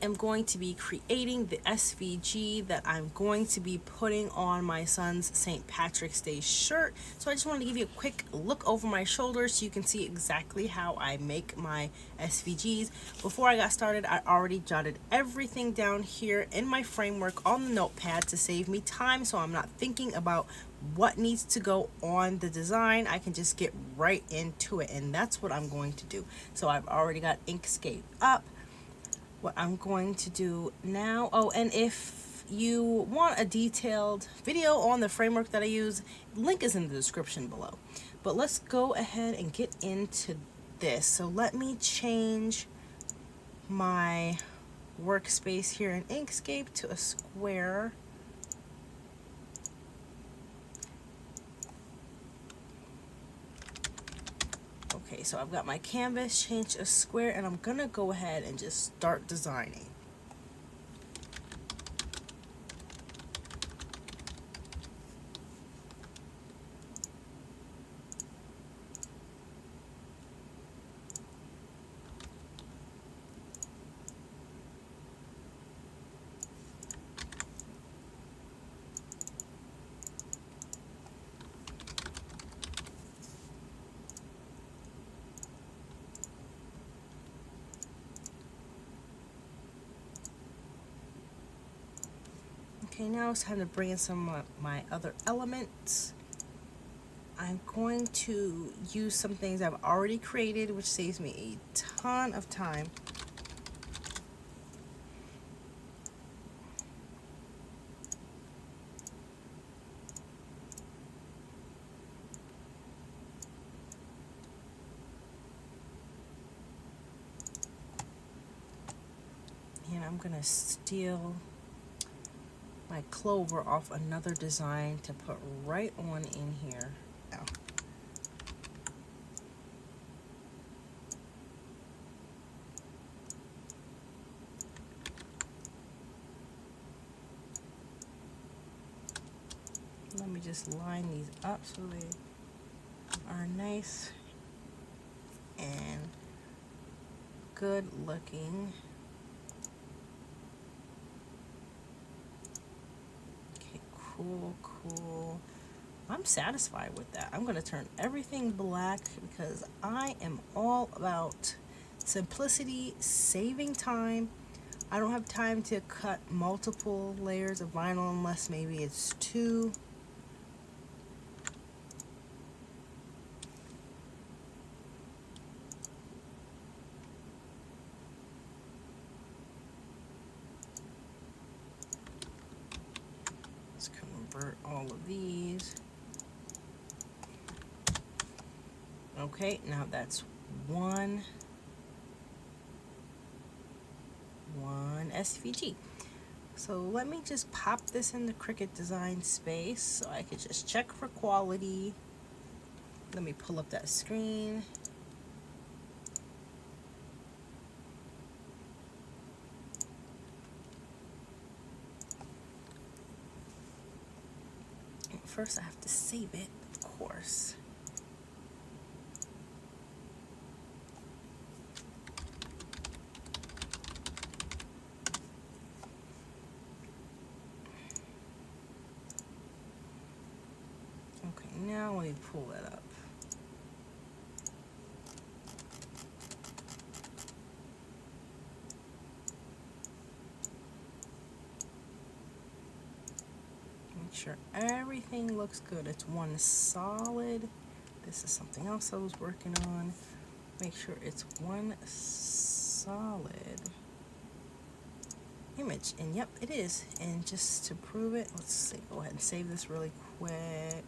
am going to be creating the SVG that I'm going to be putting on my son's St. Patrick's Day shirt. So I just wanted to give you a quick look over my shoulder so you can see exactly how I make my SVGs. Before I got started, I already jotted everything down here in my framework on the notepad to save me time, so I'm not thinking about what needs to go on the design. I can just get right into it, and that's what I'm going to do. So I've already got Inkscape up. What I'm going to do now, oh, and if you want a detailed video on the framework that I use, link is in the description below. But let's go ahead and get into this. So let me change my workspace here in Inkscape to a square. Okay, so I've got my canvas changed to a square, and I'm gonna go ahead and just start designing. Okay, now it's time to bring in some of my other elements. I'm going to use some things I've already created, which saves me a ton of time. And I'm gonna steal my clover off another design to put right on in here. Now, let me just line these up so they are nice and good looking. Cool. I'm satisfied with that. I'm going to turn everything black because I am all about simplicity, saving time. I don't have time to cut multiple layers of vinyl unless maybe it's 2. Convert all of these. Okay, now that's one SVG. So let me just pop this in the Cricut design space so I can just check for quality. Let me pull up that screen. First, I have to save it, of course. Okay, now let me pull that up. Sure everything looks good. It's one solid. This is something else I was working on. Make sure it's one solid image, and yep, it is. And just to prove it, let's see, go ahead and save this really quick.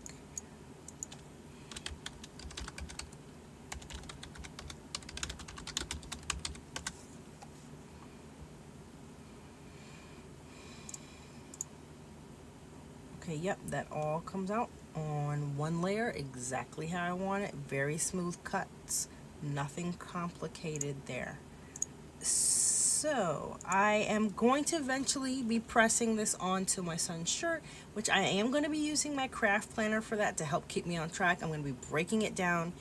Okay, yep, that all comes out on one layer exactly how I want it. Very smooth cuts, nothing complicated there. So I am going to eventually be pressing this onto my son's shirt, which I am going to be using my craft planner for that to help keep me on track. I'm going to be breaking it down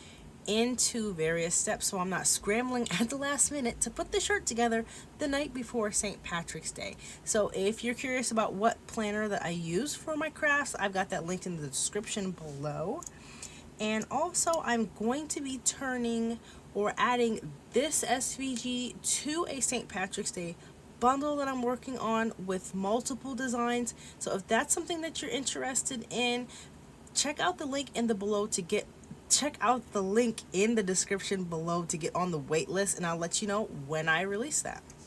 into various steps so I'm not scrambling at the last minute to put the shirt together the night before St. Patrick's Day. So if you're curious about what planner that I use for my crafts, I've got that linked in the description below. And also I'm going to be turning or adding this SVG to a St. Patrick's Day bundle that I'm working on with multiple designs. So if that's something that you're interested in, check out the link in the below to get check out the link in the description below to get on the wait list, and I'll let you know when I release that.